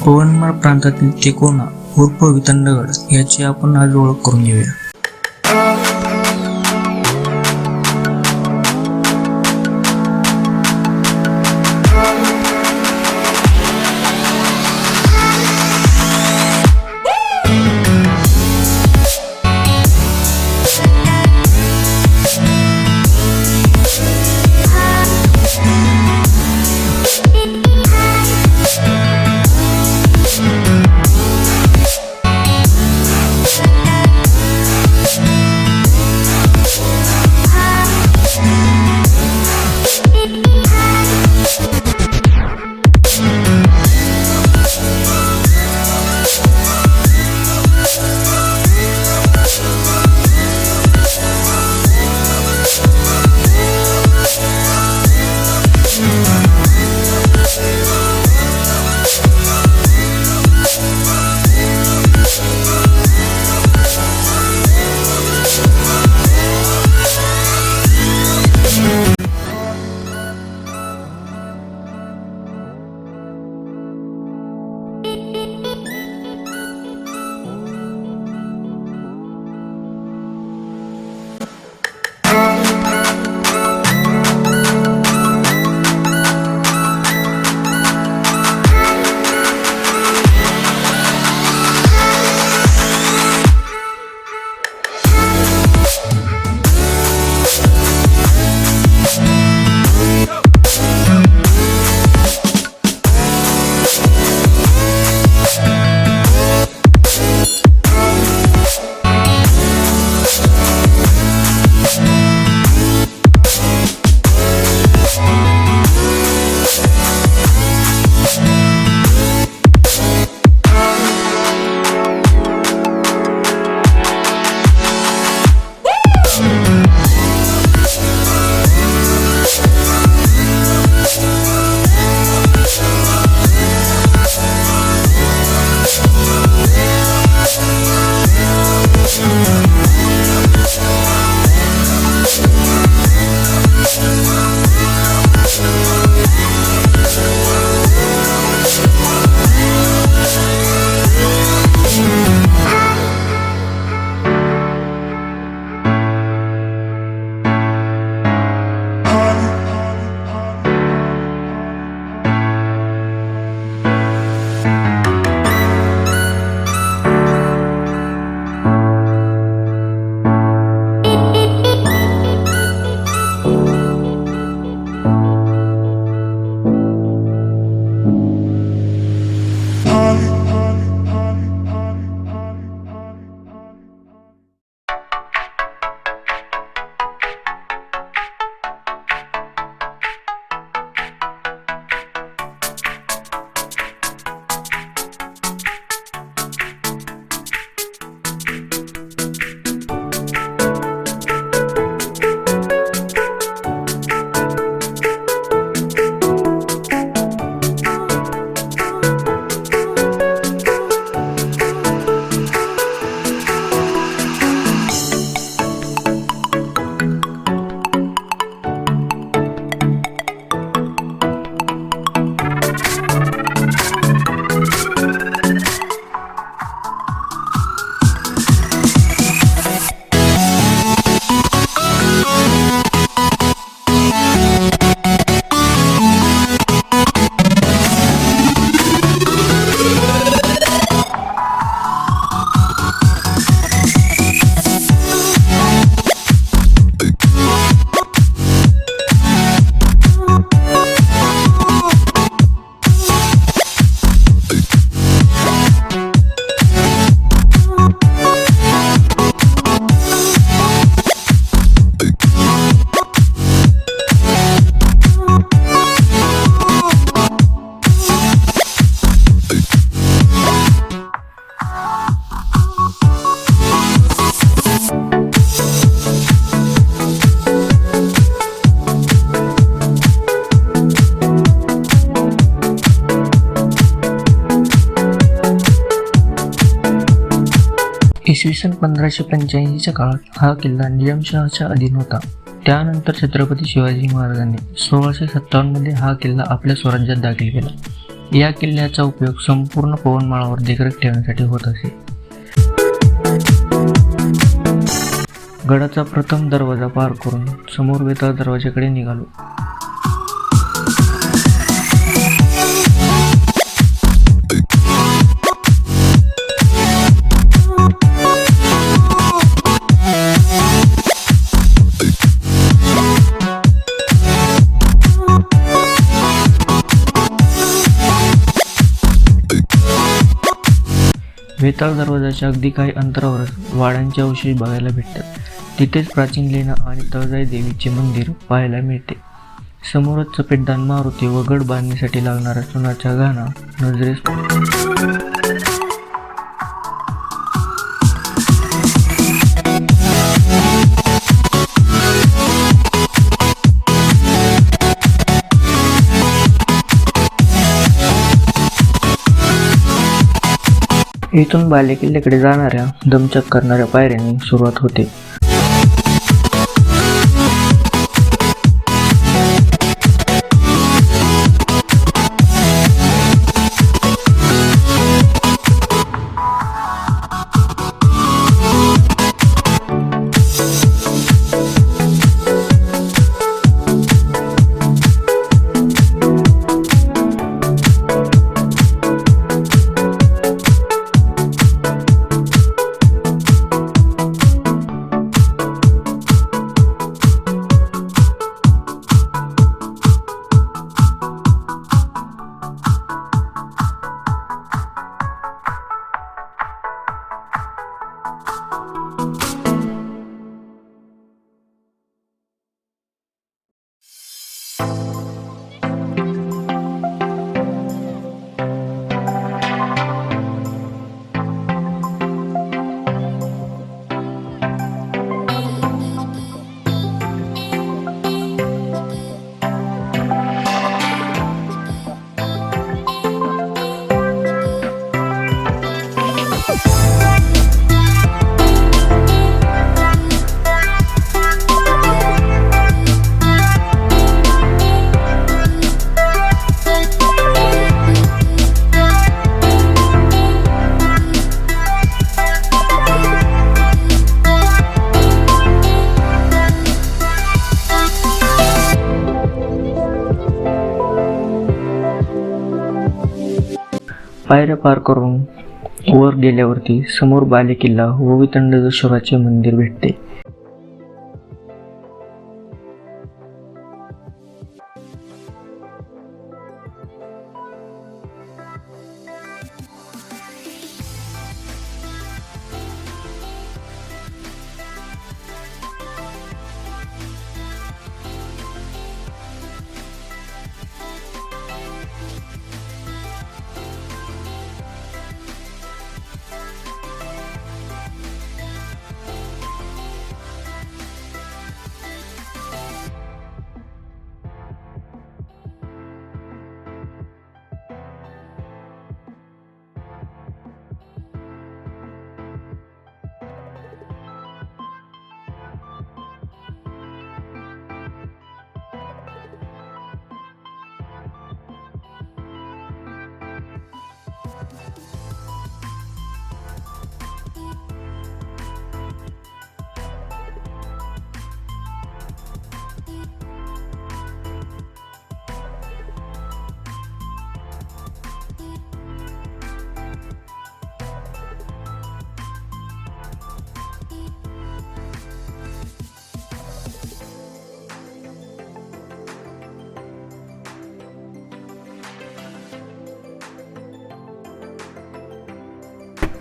पवनम प्रांतातील तिकोना उर्फ वितंडगड याची आपण आज ओळख करून घेऊया। इसवी सन 1585च्या काळात हा किल्ला निजामशहाच्या अधीन होता। त्यानंतर छत्रपती शिवाजी महाराजांनी 1657 मध्ये हा किल्ला आपल्या स्वराज्यात दाखल केला। या किल्ल्याचा उपयोग संपूर्ण पवनमाळावर देखरेख ठेवण्यासाठी होत असे. गडाचा प्रथम दरवाजा पार करून समोर वेताळ दरवाजाकडे निघालो. वेताळ दरवाजाच्या अगदी काही अंतरावरच वाड्यांचे अवशेष बघायला भेटतात. तिथेच प्राचीन लेणा आणि तळजाई देवीचे मंदिर पाहायला मिळते. समोरच चपेटदान मारुती व गड बांधणीसाठी लागणारा चुनाचा घाणा नजरेस पडतो. इथून बालेकिल्ल्याकडे जाणाऱ्या दमचक करणाऱ्या पायऱ्यांनी सुरुवात होते. पायऱ्या पार करून वर गेल्यावरती समोर बालेकिल्ला व वितंडेश्वराचे मंदिर भेटते.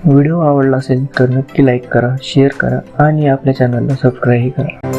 व्हिडिओ आवडला असेल तर नक्की लाईक करा, शेअर करा आणि आपल्या चॅनलला सबस्क्राईब करा.